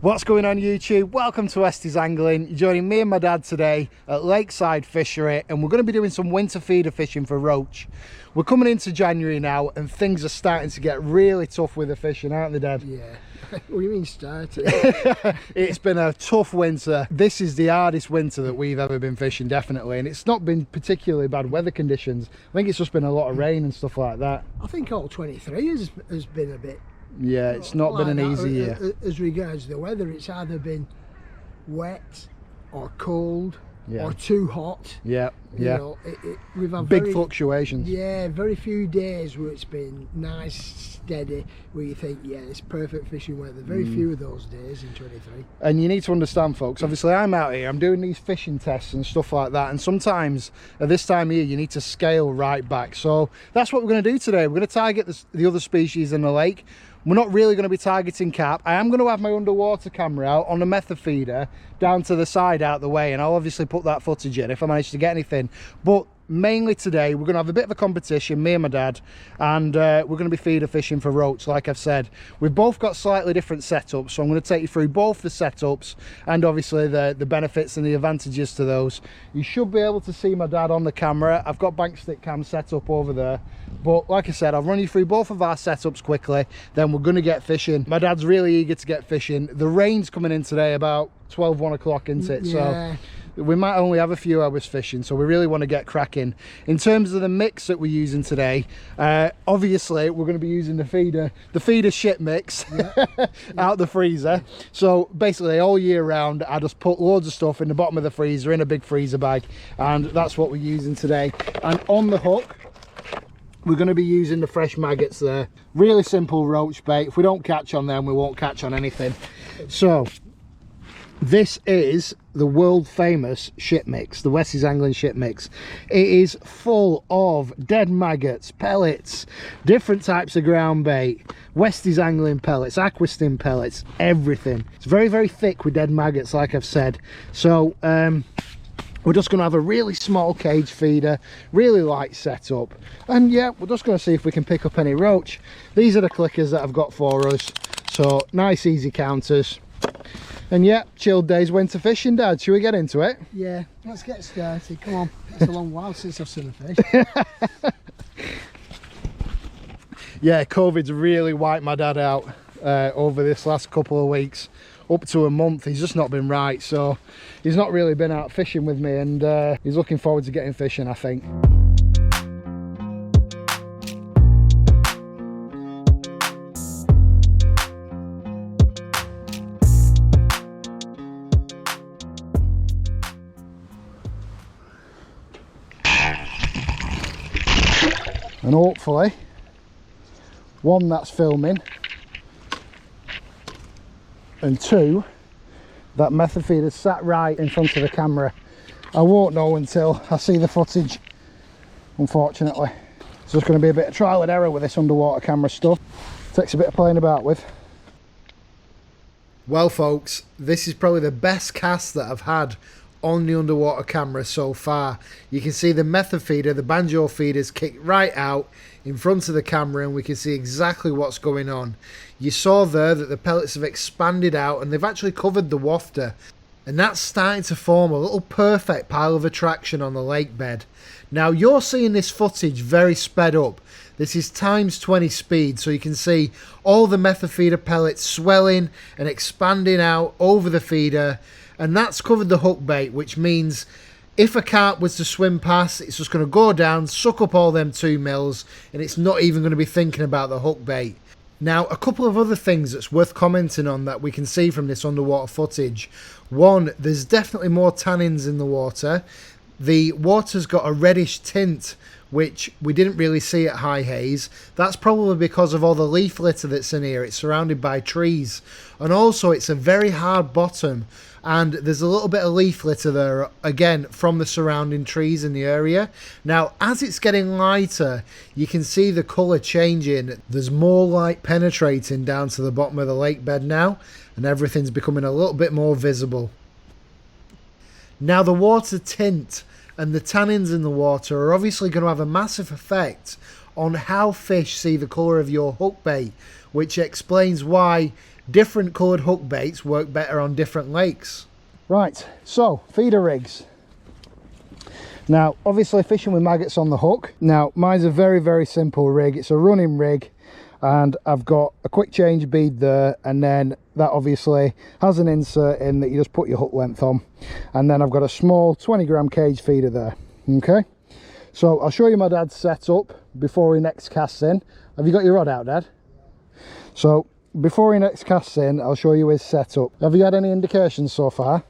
What's going on YouTube? Welcome to WestysAngling. You're joining me and my dad today at Lakeside Fishery, and we're going to be doing some winter feeder fishing for roach. We're coming into January now and things are starting to get really tough with the fishing, aren't they, Dad? Yeah. What do you mean starting? It's been a tough winter. This is the hardest winter that we've ever been fishing, definitely, and it's not been particularly bad weather conditions. I think it's just been a lot of rain and stuff like that. I think all 23 has been a bit... Yeah, it's not been an easy year. As regards the weather, it's either been wet or cold or too hot. Yeah, yeah. You know, we've had big fluctuations. Yeah, very few days where it's been nice, steady, where you think, yeah, it's perfect fishing weather. Very few of those days in 23. And you need to understand, folks, obviously I'm out here, I'm doing these fishing tests and stuff like that, and sometimes at this time of year you need to scale right back. So that's what we're going to do today. We're going to target the other species in the lake. We're not really going to be targeting carp. I am going to have my underwater camera out on the method feeder down to the side out the way, and I'll obviously put that footage in if I manage to get anything. But mainly today we're going to have a bit of a competition, me and my dad, and we're going to be feeder fishing for roach. Like I've said, we've both got slightly different setups, so I'm going to take you through both the setups and obviously the benefits and the advantages to those. You should be able to see my dad on the camera. I've got bank stick cam set up over there, but like I said, I'll run you through both of our setups quickly, then we're going to get fishing. My dad's really eager to get fishing. The rain's coming in today about 1 o'clock, isn't it? Yeah. So we might only have a few hours fishing, so we really want to get cracking. In terms of the mix that we're using today, obviously we're going to be using the feeder shit mix out the freezer. So basically all year round I just put loads of stuff in the bottom of the freezer in a big freezer bag, and that's what we're using today. And on the hook we're going to be using the fresh maggots there. Really simple roach bait. If we don't catch on them, we won't catch on anything. So this is the world famous shit mix, the WestysAngling shit mix. It is full of dead maggots, pellets, different types of ground bait, WestysAngling pellets, aquastim pellets, everything. It's very, very thick with dead maggots, like I've said. So we're just going to have a really small cage feeder, really light setup, and yeah, we're just going to see if we can pick up any roach. These are the clickers that I've got for us, so nice easy counters. And yeah, chilled days winter fishing, Dad. Should we get into it? Yeah, let's get started. Come on. It's a long while since I've seen a fish. Yeah, COVID's really wiped my dad out over this last couple of weeks. Up to a month, he's just not been right. So he's not really been out fishing with me, and he's looking forward to getting fishing, I think. And hopefully one, that's filming, and two, that method feeder's sat right in front of the camera. I won't know until I see the footage, unfortunately. So it's going to be a bit of trial and error with this underwater camera stuff. Takes a bit of playing about with. Well folks, this is probably the best cast that I've had on the underwater camera so far. You can see the method feeder, the banjo feeders kicked right out in front of the camera, and we can see exactly what's going on. You saw there that the pellets have expanded out and they've actually covered the wafter, and that's starting to form a little perfect pile of attraction on the lake bed. Now you're seeing this footage very sped up. This is times 20 speed, so you can see all the method feeder pellets swelling and expanding out over the feeder, and that's covered the hook bait, which means if a carp was to swim past, it's just going to go down, suck up all them 2 mils, and it's not even going to be thinking about the hook bait. Now, a couple of other things that's worth commenting on that we can see from this underwater footage. One, there's definitely more tannins in the water. The water's got a reddish tint, which we didn't really see at high haze. That's probably because of all the leaf litter that's in here. It's surrounded by trees, and also it's a very hard bottom, and there's a little bit of leaf litter there again from the surrounding trees in the area. Now as it's getting lighter, you can see the colour changing. There's more light penetrating down to the bottom of the lake bed now, and everything's becoming a little bit more visible. Now the water tint and the tannins in the water are obviously going to have a massive effect on how fish see the colour of your hook bait. which explains why different coloured hook baits work better on different lakes. Right, so feeder rigs. Now, obviously fishing with maggots on the hook. Now, mine's a very, very simple rig. It's a running rig, and I've got a quick change bead there, and then that obviously has an insert in that you just put your hook length on. And then I've got a small 20-gram cage feeder there, okay? So I'll show you my dad's setup before he next casts in. Have you got your rod out, Dad? So before he next casts in, I'll show you his setup. Have you had any indications so far?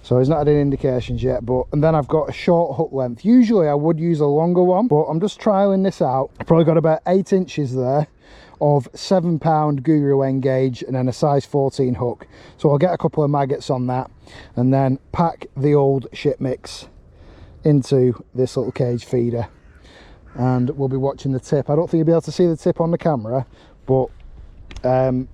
So he's not had any indications yet, and then I've got a short hook length. Usually I would use a longer one, but I'm just trialing this out. I've probably got about 8 inches there of 7-pound Guru Engage and then a size 14 hook. So I'll get a couple of maggots on that and then pack the old ship mix into this little cage feeder. And we'll be watching the tip. I don't think you'll be able to see the tip on the camera, but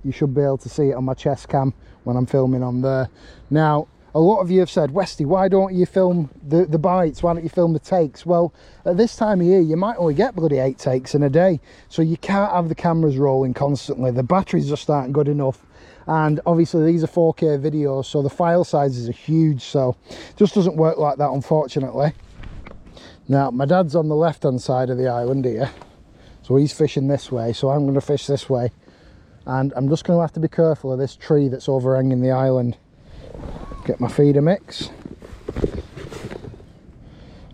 you should be able to see it on my chest cam when I'm filming on there. Now, a lot of you have said, Westy, why don't you film the bites? Why don't you film the takes? Well, at this time of year, you might only get bloody 8 takes in a day. So you can't have the cameras rolling constantly. The batteries just aren't good enough. And obviously these are 4K videos, so the file sizes are huge. So it just doesn't work like that, unfortunately. Now, my dad's on the left-hand side of the island here. So he's fishing this way, so I'm going to fish this way. And I'm just going to have to be careful of this tree that's overhanging the island. Get my feeder mix,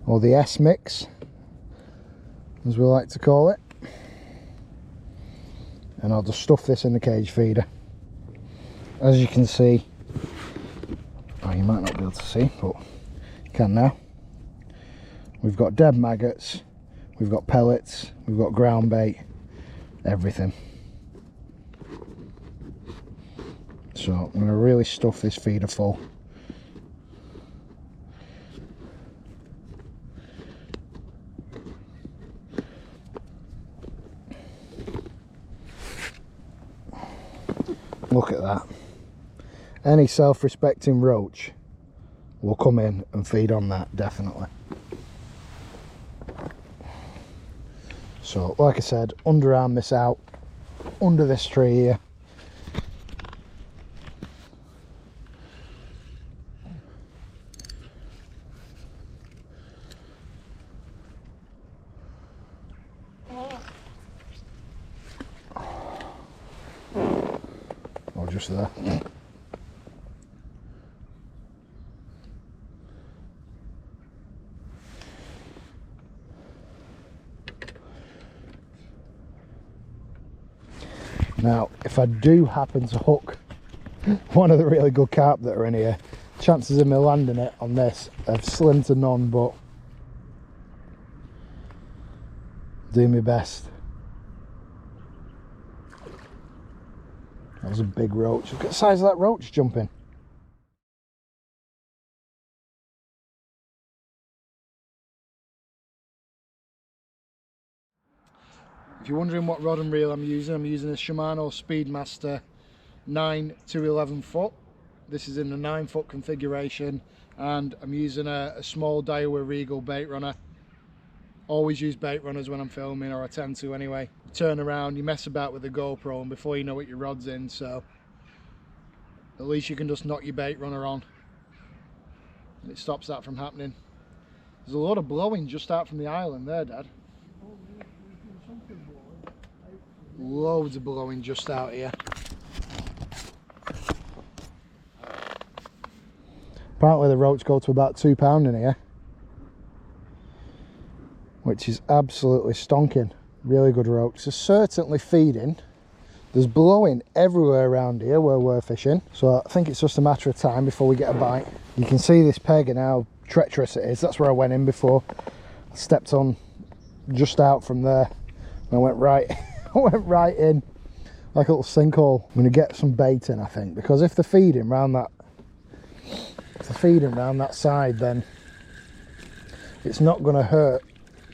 or the S mix, as we like to call it, and I'll just stuff this in the cage feeder. As you can see, oh, you might not be able to see, but you can now. We've got dead maggots, we've got pellets, we've got ground bait, everything. So I'm going to really stuff this feeder full. Look at that. Any self-respecting roach will come in and feed on that, definitely. So, like I said, underarm this out, under this tree here. Or just there. Now, if I do happen to hook one of the really good carp that are in here, chances of me landing it on this are slim to none, but do my best. That was a big roach. Look at the size of that roach jumping. If you're wondering what rod and reel I'm using a Shimano Speedmaster 9 to 11 foot. This is in the 9 foot configuration, and I'm using a small Daiwa Regal bait runner. Always use bait runners when I'm filming, or I tend to anyway. Turn around, you mess about with the GoPro, and before you know it, your rod's in, so at least you can just knock your bait runner on and it stops that from happening. There's a lot of blowing just out from the island there, Dad. Loads of blowing just out here. Apparently the roach go to about £2 in here, which is absolutely stonking. Really good roach. They're certainly feeding. There's blowing everywhere around here where we're fishing, so I think it's just a matter of time before we get a bite. You can see this peg and how treacherous it is. That's where I went in before. I stepped on just out from there and I went right I went right in like a little sinkhole. I'm going to get some bait in, I think, because if they're feeding round that side, then it's not going to hurt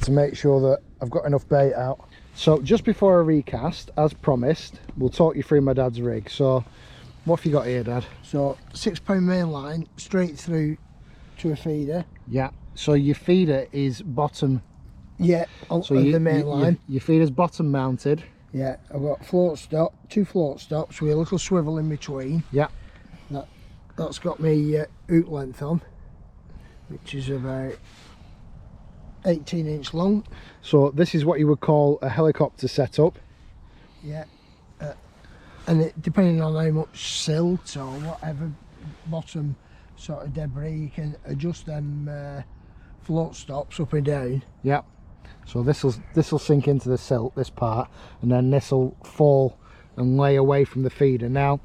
to make sure that I've got enough bait out. So just before I recast, as promised, we'll talk you through my dad's rig. So what have you got here, Dad? So 6-pound main line straight through to a feeder. Yeah, so your feeder is bottom. Yeah, on the main line. Your feeder's bottom mounted. Yeah, I've got two float stops with a little swivel in between. Yeah. That's got me hook length on, which is about 18-inch long. So this is what you would call a helicopter setup. Yeah. And it, depending on how much silt or whatever bottom sort of debris, you can adjust them float stops up and down. Yeah. So this will sink into the silt, this part, and then this will fall and lay away from the feeder. Now,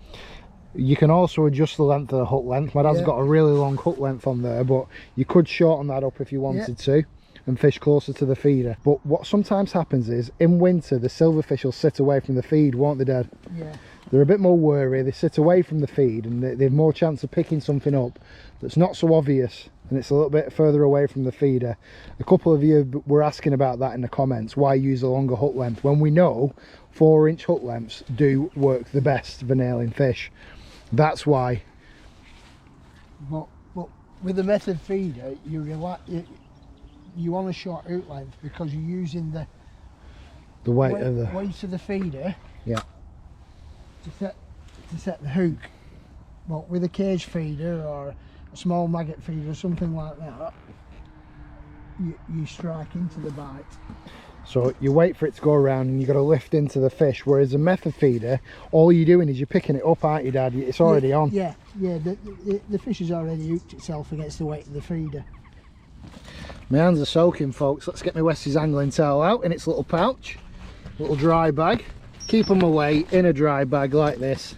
you can also adjust the length of the hook length. My dad's got a really long hook length on there, but you could shorten that up if you wanted to and fish closer to the feeder. But what sometimes happens is, in winter, the silverfish will sit away from the feed, won't they, Dad? Yeah. They're a bit more wary, they sit away from the feed, and they have more chance of picking something up that's not so obvious, and it's a little bit further away from the feeder. A couple of you were asking about that in the comments, why use a longer hook length, when we know 4-inch hook lengths do work the best for nailing fish. That's why. But with the method feeder, you want a short hook length because you're using the weight of the feeder. Yeah. To set the hook. But with a cage feeder or a small maggot feeder or something like that, you strike into the bite. So you wait for it to go around and you've got to lift into the fish, whereas a method feeder, all you're doing is you're picking it up, aren't you, Dad? It's already on. Yeah, the fish has already hooked itself against the weight of the feeder. My hands are soaking, folks. Let's get my Westys Angling towel out in its little pouch, little dry bag. Keep them away in a dry bag like this.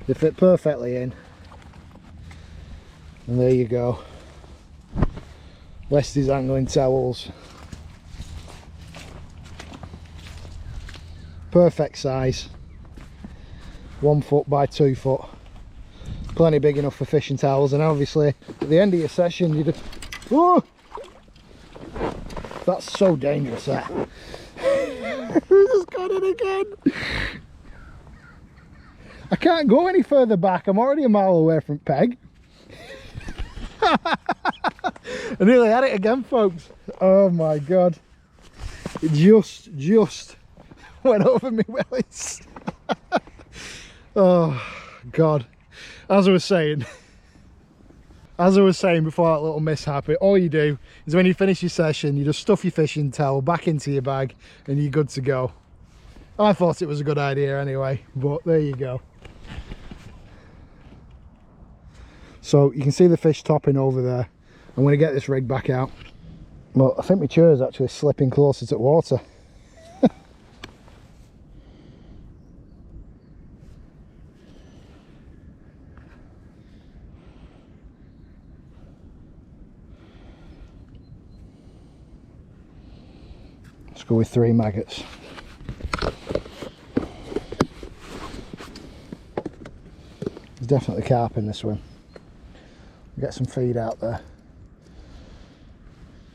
They fit perfectly in. And there you go. Westys Angling towels. Perfect size. 1 foot by 2 foot. Plenty big enough for fishing towels. And obviously at the end of your session you just... Oh! That's so dangerous, that. We just got it again. I can't go any further back. I'm already a mile away from peg. I nearly had it again, folks. Oh my god. It just went over me wellies. Oh god. As I was saying before that little mishap, all you do is when you finish your session, you just stuff your fishing towel back into your bag and you're good to go. I thought it was a good idea anyway, but there you go. So you can see the fish topping over there. I'm going to get this rig back out. Well, I think my chair is actually slipping closer to water. Let's go with 3 maggots. There's definitely carp in this one. Get some feed out there.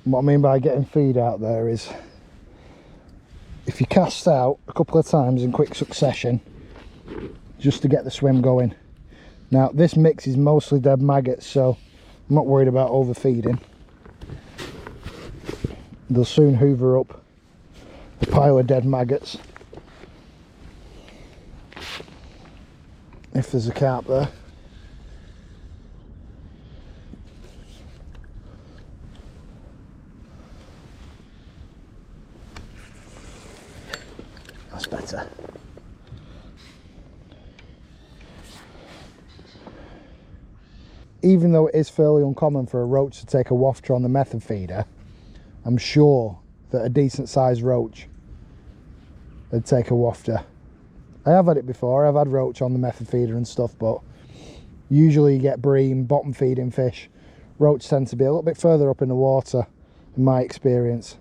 And what I mean by getting feed out there is, if you cast out a couple of times in quick succession, just to get the swim going. Now this mix is mostly dead maggots, so I'm not worried about overfeeding. They'll soon hoover up a pile of dead maggots if there's a carp there. That's better. Even though it is fairly uncommon for a roach to take a wafter on the method feeder, I'm sure that a decent sized roach would take a wafter. I have had it before, I've had roach on the method feeder and stuff, but usually you get bream, bottom feeding fish. Roach tend to be a little bit further up in the water, in my experience.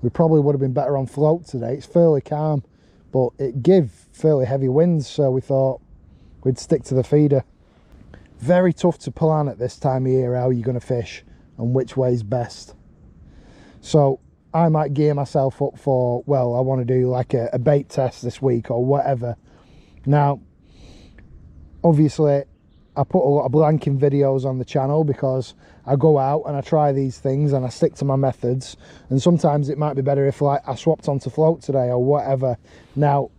We probably would have been better on float today. It's fairly calm, but it gave fairly heavy winds, so we thought we'd stick to the feeder. Very tough to plan at this time of year how you're going to fish and which way is best. So I might gear myself up for, well, I want to do like a bait test this week or whatever. Now, obviously, I put a lot of blanking videos on the channel because I go out and I try these things and I stick to my methods, and sometimes it might be better if like I swapped onto float today or whatever. Now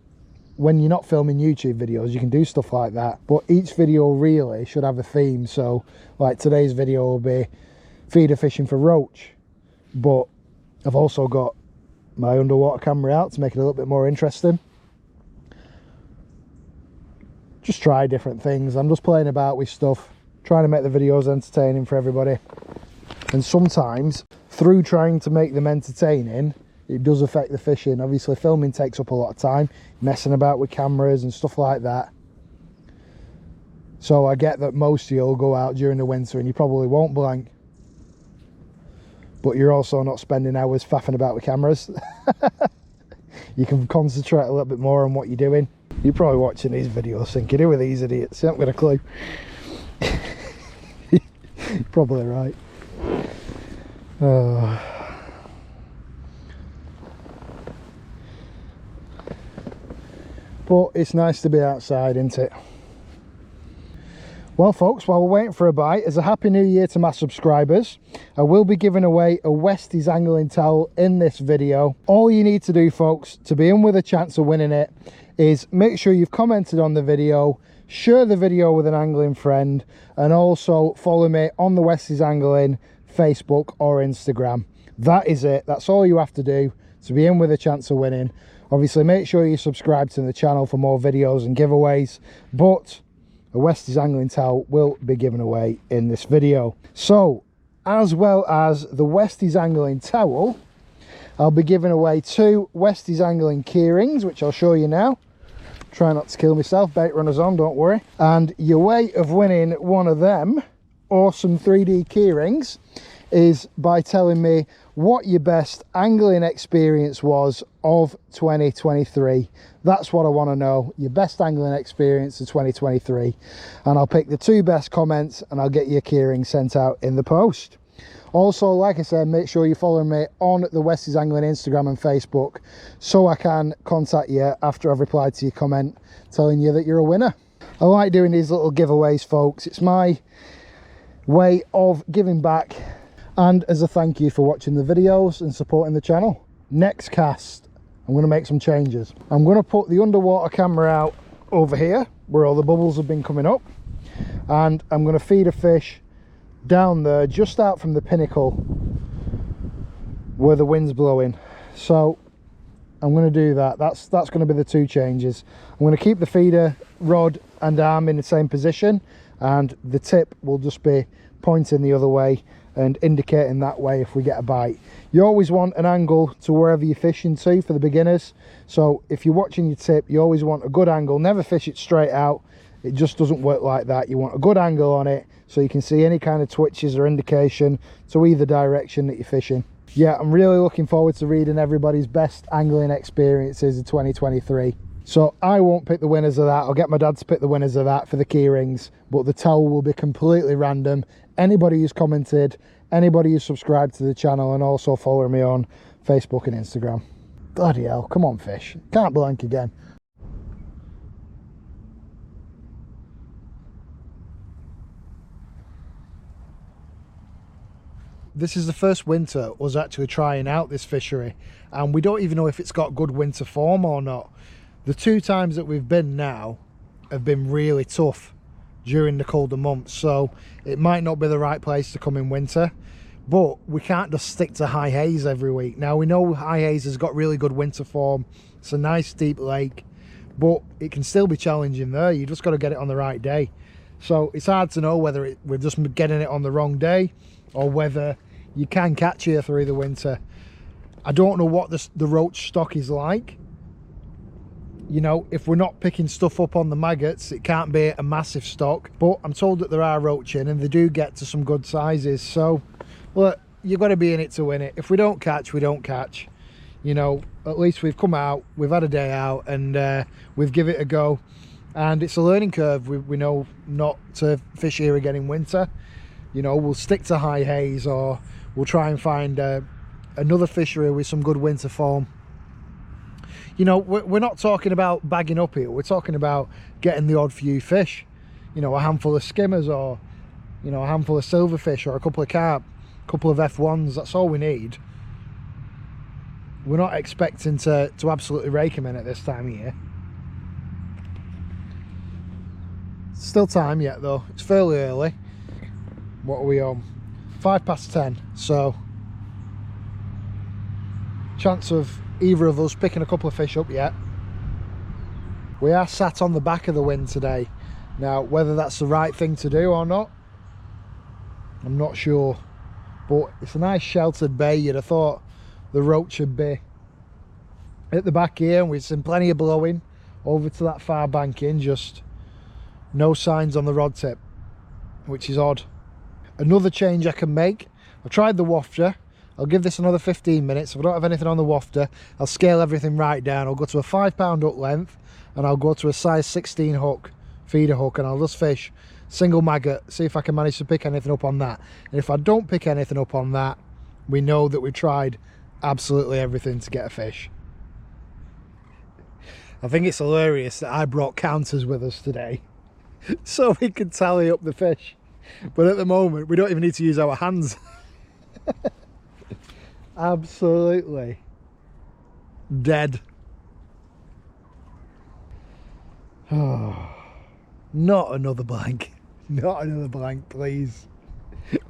when you're not filming YouTube videos, you can do stuff like that, but each video really should have a theme. So like today's video will be feeder fishing for roach, but I've also got my underwater camera out to make it a little bit more interesting. Just try different things. I'm just playing about with stuff, trying to make the videos entertaining for everybody. And sometimes through trying to make them entertaining, it does affect the fishing. Obviously filming takes up a lot of time, messing about with cameras and stuff like that. So I get that most of you will go out during the winter and you probably won't blank, but you're also not spending hours faffing about with cameras. You can concentrate a little bit more on what you're doing. You're probably watching these videos thinking, who are these idiots? You haven't got a clue. You're probably right. But it's nice to be outside, isn't it? Well folks, while we're waiting for a bite, as a happy new year to my subscribers, I will be giving away a Westys Angling towel in this video. All you need to do folks to be in with a chance of winning it is make sure you've commented on the video, share the video with an angling friend, and also follow me on the Westys Angling Facebook or Instagram. That is it. That's all you have to do to be in with a chance of winning. Obviously make sure you subscribe to the channel for more videos and giveaways, but a Westys Angling towel will be given away in this video. So as well as the Westys Angling towel, I'll be giving away 2 Westys Angling key rings, which I'll show you now. Try not to kill myself, bait runners on, don't worry. And your way of winning one of them awesome 3D key rings is by telling me what your best angling experience was of 2023. That's what I want to know, your best angling experience of 2023. And I'll pick the 2 best comments and I'll get your key ring sent out in the post. Also, like I said, make sure you follow me on the Westys Angling Instagram and Facebook so I can contact you after I've replied to your comment telling you that you're a winner. I like doing these little giveaways, folks. It's my way of giving back and as a thank you for watching the videos and supporting the channel. Next cast, I'm going to make some changes. I'm going to put the underwater camera out over here where all the bubbles have been coming up, and I'm going to feed a fish down there just out from the pinnacle where the wind's blowing. So I'm going to do that. That's going to be the 2 changes. I'm going to keep the feeder rod and arm in the same position, and the tip will just be pointing the other way and indicating that way if we get a bite. You always want an angle to wherever you're fishing to for the beginners. So if you're watching your tip, you always want a good angle. Never fish it straight out. It just doesn't work like that. You want a good angle on it so you can see any kind of twitches or indication to either direction that you're fishing. Yeah, I'm really looking forward to reading everybody's best angling experiences of 2023. So I won't pick the winners of that. I'll get my dad to pick the winners of that for the key rings, but the towel will be completely random. Anybody who's commented, anybody who's subscribed to the channel, and also follow me on Facebook and Instagram. Bloody hell, come on fish. Can't blank again. This is the first winter us actually trying out this fishery, and we don't even know if it's got good winter form or not. The 2 times that we've been now have been really tough during the colder months, so it might not be the right place to come in winter, but we can't just stick to High Hayes every week. Now we know High Hayes has got really good winter form. It's a nice deep lake, but it can still be challenging there. You just got to get it on the right day. So it's hard to know whether we're just getting it on the wrong day or whether you can catch here through the winter. I don't know what the roach stock is like. You know, if we're not picking stuff up on the maggots, it can't be a massive stock, but I'm told that there are roach in and they do get to some good sizes. So look, you've got to be in it to win it. If we don't catch, we don't catch. You know, at least we've come out, we've had a day out, and we've given it a go. And it's a learning curve. We know not to fish here again in winter. You know, we'll stick to High Hayes, or we'll try and find another fishery with some good winter form. You know, we're not talking about bagging up here. We're talking about getting the odd few fish. you know, a handful of skimmers, or, you know, a handful of silverfish, or a couple of carp, a couple of F1s. That's all we need. We're not expecting to absolutely rake them in at this time of year. Still time yet though, it's fairly early. What are we on? 10:05, so chance of either of us picking a couple of fish up yet. We are sat on the back of the wind today. Now, whether that's the right thing to do or not, I'm not sure, but it's a nice sheltered bay. You'd have thought the roach would be at the back here, and we've seen plenty of blowing over to that far banking, just no signs on the rod tip, which is odd. Another change I can make, I've tried the wafter. I'll give this another 15 minutes. If I don't have anything on the wafter, I'll scale everything right down. I'll go to a 5 pound hook length, and I'll go to a size 16 hook, feeder hook, and I'll just fish single maggot, see if I can manage to pick anything up on that. And if I don't pick anything up on that, we know that we've tried absolutely everything to get a fish. I think it's hilarious that I brought counters with us today so we can tally up the fish, but at the moment we don't even need to use our hands. Absolutely dead. Oh, not another blank. Not another blank, please.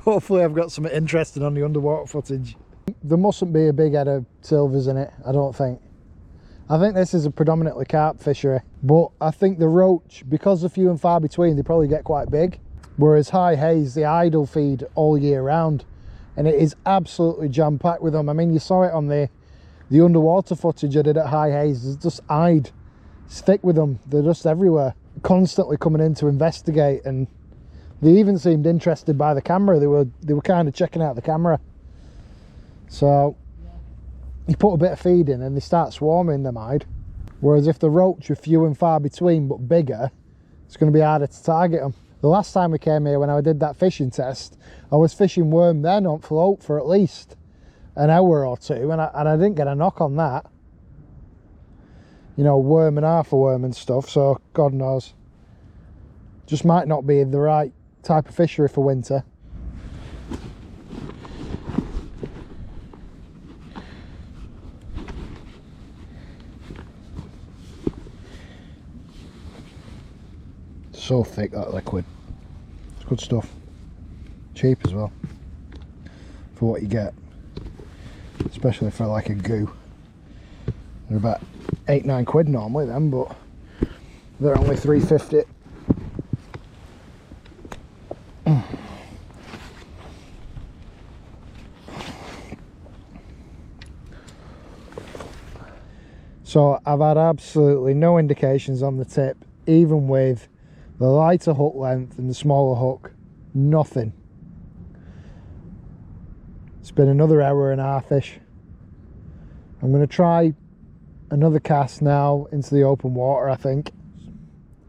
Hopefully I've got something interesting on the underwater footage. There mustn't be a big head of silvers in it, I don't think. I think this is a predominantly carp fishery, but I think the roach, because they're few and far between, they probably get quite big. Whereas High Hayes, they idle feed all year round, and it is absolutely jam-packed with them. I mean, you saw it on the underwater footage I did at High Hayes. It's just eyed. It's thick with them. They're just everywhere, constantly coming in to investigate, and they even seemed interested by the camera. They were kind of checking out the camera. So you put a bit of feed in and they start swarming, them eyed. Whereas if the roach are few and far between but bigger, it's going to be harder to target them. The last time we came here, when I did that fishing test, I was fishing worm then on float for at least an hour or two, and I didn't get a knock on that. You know, worm and half a worm and stuff, so God knows. Just might not be the right type of fishery for winter. So thick, that liquid. It's good stuff. Cheap as well for what you get, especially for like a goo. They're about 8-9 quid normally then, but they're only 3.50. So I've had absolutely no indications on the tip, even with the lighter hook length and the smaller hook. Nothing. It's been another hour and a half-ish. I'm going to try another cast now into the open water, I think.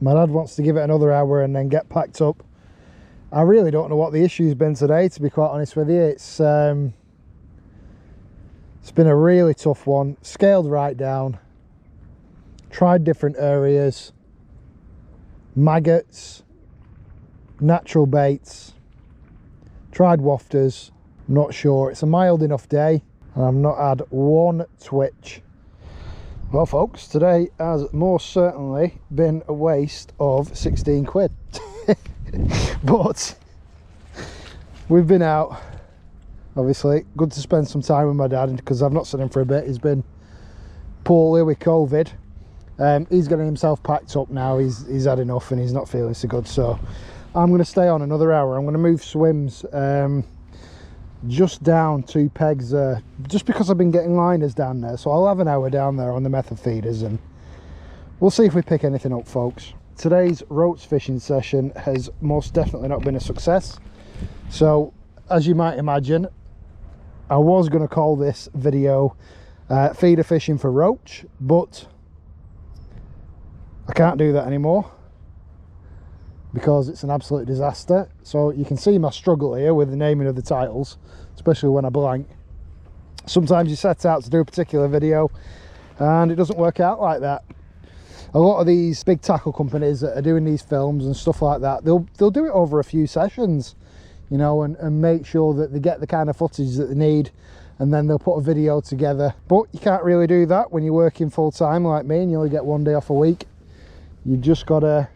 My dad wants to give it another hour and then get packed up. I really don't know what the issue's been today, to be quite honest with you. It's been a really tough one. Scaled right down. Tried different areas. Maggots, natural baits, tried wafters. Not sure. It's a mild enough day and I've not had one twitch. Well folks, today has most certainly been a waste of 16 quid. But we've been out, obviously. Good to spend some time with my dad because I've not seen him for a bit. He's been poorly with COVID. He's getting himself packed up now. He's had enough and he's not feeling so good, so I'm going to stay on another hour. I'm going to move swims just down 2 pegs just because I've been getting liners down there, so I'll have an hour down there on the method feeders and we'll see if we pick anything up, folks. Today's roach fishing session has most definitely not been a success, so as you might imagine, I was going to call this video feeder fishing for roach, but I can't do that anymore because it's an absolute disaster. So you can see my struggle here with the naming of the titles, especially when I blank. Sometimes you set out to do a particular video and it doesn't work out like that. A lot of these big tackle companies that are doing these films and stuff like that, they'll do it over a few sessions, you know, and make sure that they get the kind of footage that they need, and then they'll put a video together. But you can't really do that when you're working full time like me and you only get one day off a week. You've just got to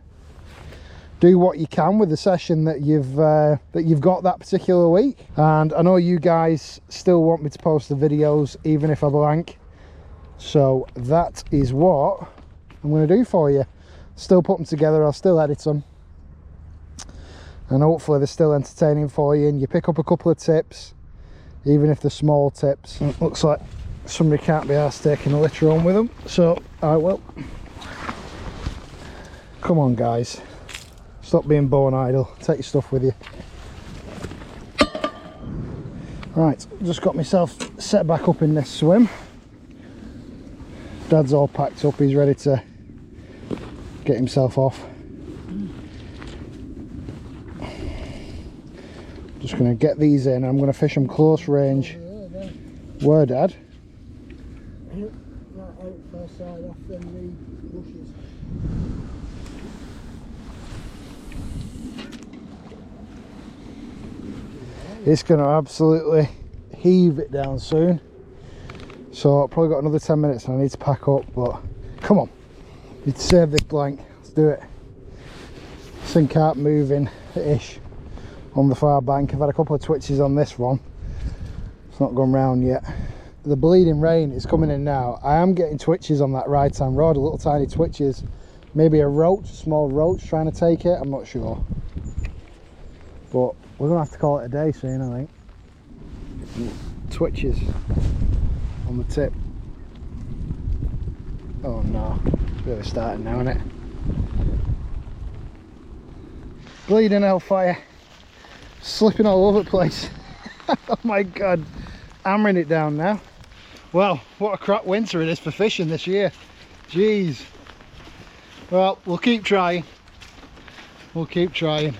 do what you can with the session that you've got that particular week. And I know you guys still want me to post the videos even if I blank, so that is what I'm going to do for you. Still put them together, I'll still edit them, and hopefully they're still entertaining for you, and you pick up a couple of tips, even if they're small tips. It looks like somebody can't be arsed taking a litter home with them, so I will. Come on guys, stop being bone idle, take your stuff with you. Right, just got myself set back up in this swim. Dad's all packed up, he's ready to get himself off. Just going to get these in, I'm going to fish them close range. Where, Dad? Right out first side off them bushes. It's going to absolutely heave it down soon, so I've probably got another 10 minutes and I need to pack up, but come on, need to save this blank, let's do it. Sink out moving ish on the far bank. I've had a couple of twitches on this one, it's not gone round yet. The bleeding rain is coming in now. I am getting twitches on that right hand rod, little tiny twitches, maybe a roach, a small roach trying to take it, I'm not sure, but we're gonna have to call it a day soon, I think. Twitches on the tip. Oh no, it's really starting now, isn't it? Bleeding hellfire, slipping all over the place. Oh my god, hammering it down now. Well, what a crap winter it is for fishing this year. Jeez. Well, we'll keep trying. We'll keep trying.